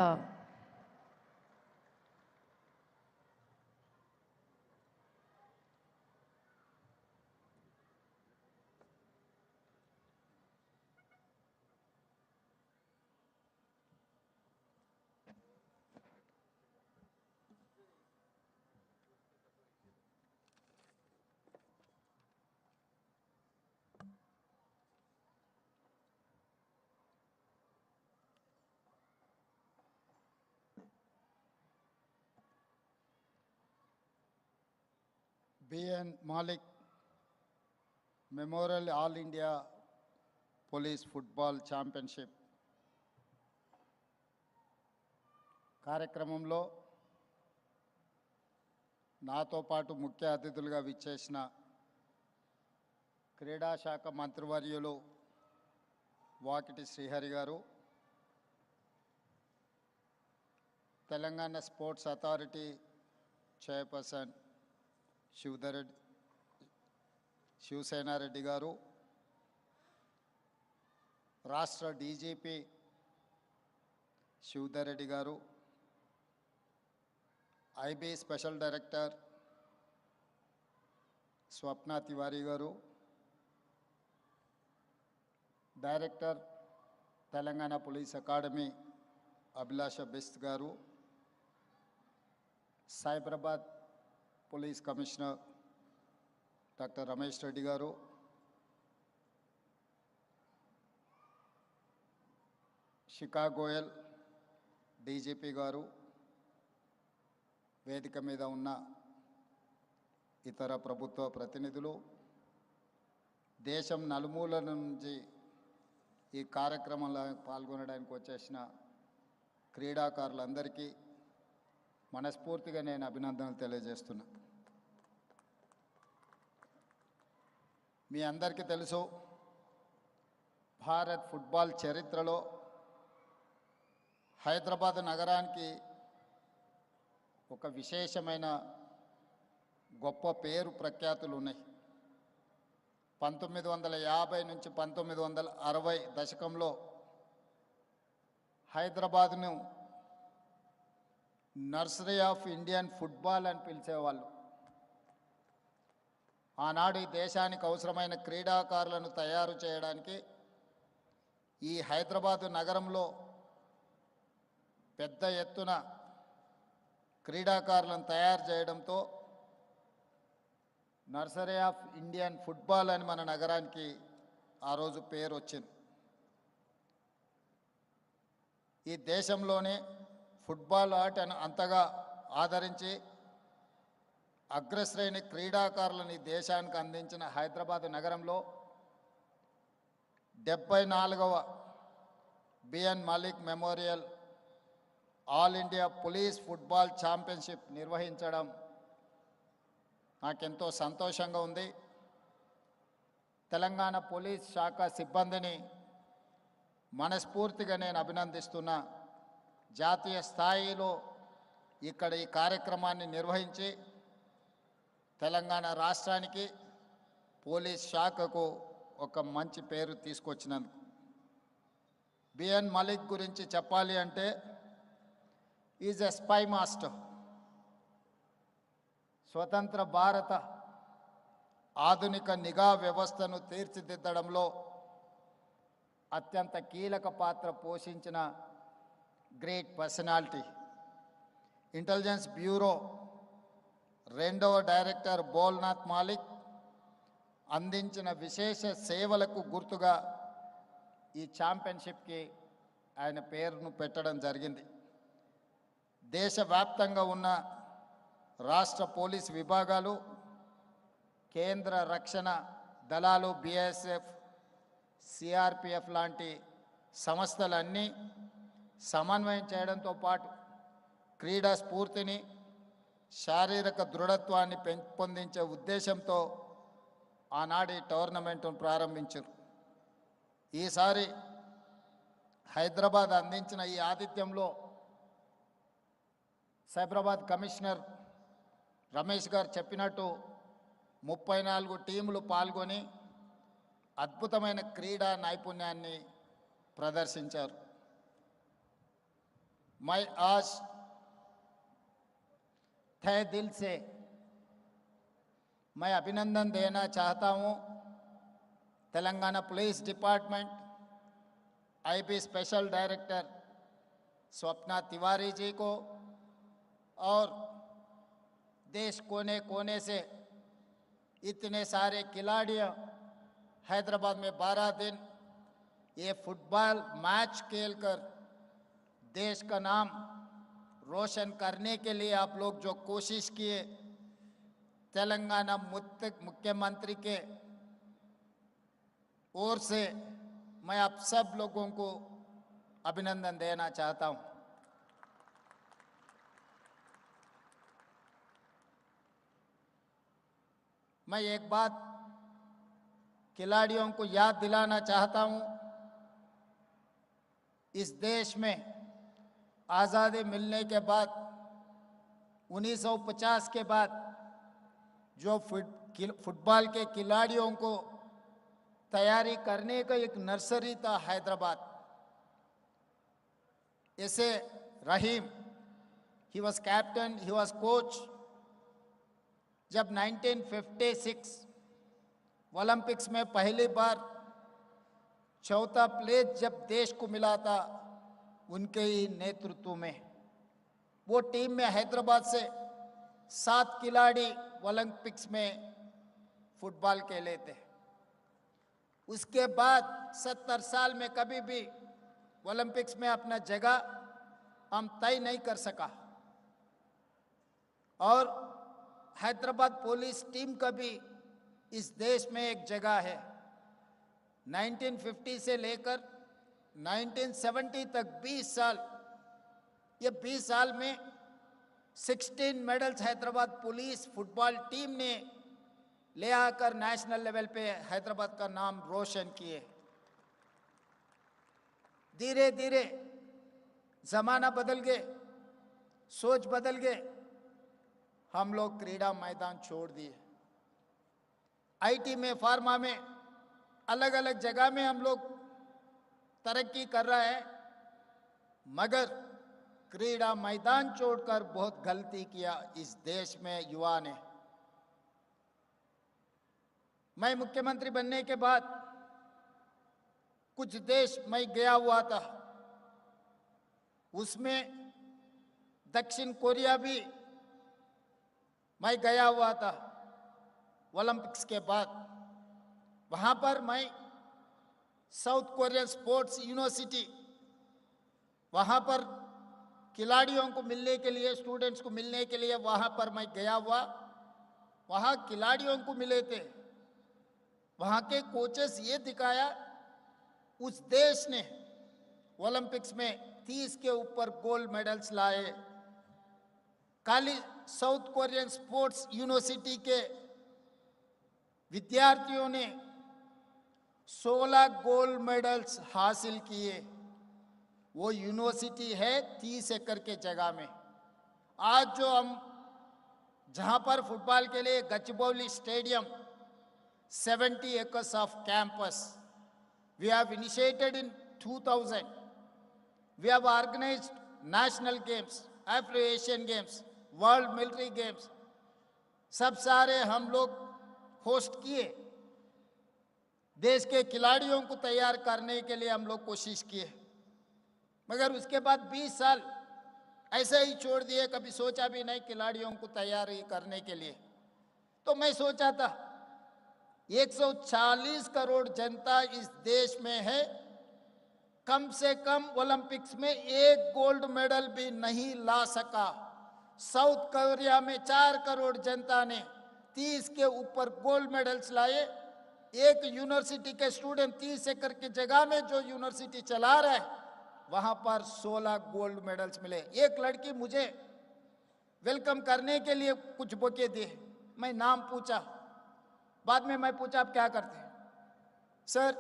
Uh, B.N. Malik Memorial All India Police Football Championship కార్యక్రమంలో నాతో పాటు ముఖ్య అతిథులుగా విచ్చేసిన క్రీడా శాఖ మంత్రివర్యులు వాకిటి శ్రీహరి గారు, Telangana sports authority chairperson Shiva Sena Reddy గారు, రాష్ట్ర డీజీపీ శివధర్ రెడ్డి గారు, ఐబీ స్పెషల్ డైరెక్టర్ స్వప్న తివారీ గారు, డైరెక్టర్ తెలంగాణ పోలీస్ అకాడమీ అభిలాష బెస్ట్ గారు, Cyberabad police commissioner doctor Ramesh Reddy గారు, శిఖా గోయల్ డీజీపీ గారు, వేదిక మీద ఉన్న ఇతర ప్రభుత్వ ప్రతినిధులు, దేశం నలుమూలల నుంచి ఈ కార్యక్రమంలో పాల్గొనడానికి వచ్చేసిన క్రీడాకారులందరికీ మనస్ఫూర్తిగా నేను అభినందనలు తెలియజేస్తున్నా. మీ అందరికీ తెలుసు, భారత్ ఫుట్బాల్ చరిత్రలో హైదరాబాద్ నగరానికి ఒక విశేషమైన గొప్ప పేరు ప్రఖ్యాతులు ఉన్నాయి. 1950 నుంచి 1960 దశకంలో హైదరాబాద్ను నర్సరీ ఆఫ్ ఇండియన్ ఫుట్బాల్ అని పిలిచేవాళ్ళు. ఆనాడు ఈ దేశానికి అవసరమైన క్రీడాకారులను తయారు చేయడానికి ఈ హైదరాబాదు నగరంలో పెద్ద ఎత్తున క్రీడాకారులను తయారు చేయడంతో నర్సరీ ఆఫ్ ఇండియన్ ఫుట్బాల్ అని మన నగరానికి ఆ రోజు పేరు వచ్చింది. ఈ దేశంలోనే ఫుట్బాల్ ఆటను అంతగా ఆదరించి అగ్రశ్రేణి క్రీడాకారులను ఈ దేశానికి అందించిన హైదరాబాద్ నగరంలో 74వ B N Malik memorial all India police football championship నిర్వహించడం నాకెంతో సంతోషంగా ఉంది. తెలంగాణ పోలీస్ శాఖ సిబ్బందిని మనస్ఫూర్తిగా నేను అభినందిస్తున్నా. జాతీయ స్థాయిలో ఇక్కడ ఈ కార్యక్రమాన్ని నిర్వహించి తెలంగాణ రాష్ట్రానికి పోలీస్ శాఖకు ఒక మంచి పేరు తీసుకొచ్చినందుకు. బిఎన్ మలిక్ గురించి చెప్పాలి అంటే ఈజ్ ఎ స్పై మాస్టర్. స్వతంత్ర భారత ఆధునిక నిఘా వ్యవస్థను తీర్చిదిద్దడంలో అత్యంత కీలక పాత్ర పోషించిన గ్రేట్ పర్సనాలిటీ. ఇంటెలిజెన్స్ బ్యూరో 2వ డైరెక్టర్ బోల్నాథ్ మాలిక్ అందించిన విశేష సేవలకు గుర్తుగా ఈ ఛాంపియన్షిప్కి ఆయన పేరును పెట్టడం జరిగింది. దేశవ్యాప్తంగా ఉన్న రాష్ట్ర పోలీస్ విభాగాలు, కేంద్ర రక్షణ దళాలు, బిఎస్ఎఫ్, సిఆర్పిఎఫ్ లాంటి సంస్థలన్నీ సమన్వయం చేయడంతో పాటు క్రీడా స్ఫూర్తిని, శారీరక దృఢత్వాన్ని పెంపొందించే ఉద్దేశంతో ఆనాడు ఈ టోర్నమెంట్ను ప్రారంభించారు. ఈసారి హైదరాబాద్ అందించిన ఈ ఆతిథ్యంలో సైబరాబాద్ కమిషనర్ రమేష్ గారు చెప్పినట్టు 34 టీములు పాల్గొని అద్భుతమైన క్రీడా నైపుణ్యాన్ని ప్రదర్శించారు. मैं आज तहे दिल से मैं अभिनंदन देना चाहता हूं Telangana police department IP special director Swapna Tiwari ji को और देश कोने कोने से इतने सारे खिलाड़ियों हैदराबाद में 12 दिन ये फुटबॉल मैच खेलकर देश का नाम रोशन करने के लिए आप लोग जो कोशिश किए, तेलंगाना मुख्यमंत्री के ओर से मैं आप सब लोगों को अभिनंदन देना चाहता हूं। मैं एक बात खिलाड़ियों को याद दिलाना चाहता हूं, इस देश में आज़ादी मिलने के बाद 1950 के बाद जो फुटबॉल के खिलाड़ियों को तैयारी करने का एक नर्सरी था हैदराबाद। ऐसे Rahim, he was captain, he was coach. जब 1956 ओलंपिक्स में पहली बार चौथा प्लेस जब देश को मिला था, उनके ही नेतृत्व में वो टीम में हैदराबाद से 7 खिलाड़ी ओलंपिक्स में फुटबॉल खेले थे। उसके बाद 70 साल में कभी भी ओलंपिक्स में अपना जगह हम तय नहीं कर सका और हैदराबाद पुलिस टीम का भी इस देश में एक जगह है। 1950 से लेकर 1970 तक 20 साल, ये 20 साल में 16 medals Hyderabad police football team ने ले आकर नेशनल लेवल पे हैदराबाद का नाम रोशन किए। धीरे धीरे जमाना बदल गए, सोच बदल गए, हम लोग क्रीड़ा मैदान छोड़ दिए। आईटी में, फार्मा में, अलग अलग जगह में हम लोग तरक्की कर रहा है, मगर क्रीड़ा मैदान छोड़कर बहुत गलती किया इस देश में युवा ने। मैं मुख्यमंत्री बनने के बाद कुछ देश मैं गया हुआ था, उसमें दक्षिण कोरिया भी मैं गया हुआ था ओलंपिक्स के बाद। वहां पर मैं साउथ कोरियन स्पोर्ट्स यूनिवर्सिटी, वहां पर खिलाड़ियों को मिलने के लिए, स्टूडेंट्स को मिलने के लिए वहां पर मैं गया हुआ। वहां खिलाड़ियों को मिले थे, वहां के कोचेस ये दिखाया उस देश ने ओलंपिक्स में 30 के ऊपर गोल्ड मेडल्स लाए। खाली साउथ कोरियन स्पोर्ट्स यूनिवर्सिटी के विद्यार्थियों ने 16 गोल्ड मेडल्स हासिल किए। वो यूनिवर्सिटी है 30 एकड़ के जगह में। आज जो हम जहां पर फुटबॉल के लिए गचबौली stadium, 70 acres of campus, we have initiated in 2000. We have organized national games, Afro-Asian games, World Military Games, सब सारे हम लोग होस्ट किए। देश के खिलाड़ियों को तैयार करने के लिए हम लोग कोशिश किए, मगर उसके बाद 20 साल ऐसे ही छोड़ दिए, कभी सोचा भी नहीं खिलाड़ियों को तैयारी करने के लिए। तो मैं सोचा था 140 करोड़ जनता इस देश में है, कम से कम ओलंपिक्स में एक गोल्ड मेडल भी नहीं ला सका। साउथ कोरिया में 4 करोड़ जनता ने 30 के ऊपर गोल्ड मेडल्स लाए। एक यूनिवर्सिटी के स्टूडेंट 30 एकड़ की जगह में जो यूनिवर्सिटी चला रहा है, वहां पर 16 गोल्ड मेडल्स मिले। एक लड़की मुझे वेलकम करने के लिए कुछ बुके दिए, मैं नाम पूछा, बाद में मैं पूछा आप क्या करते हैं? सर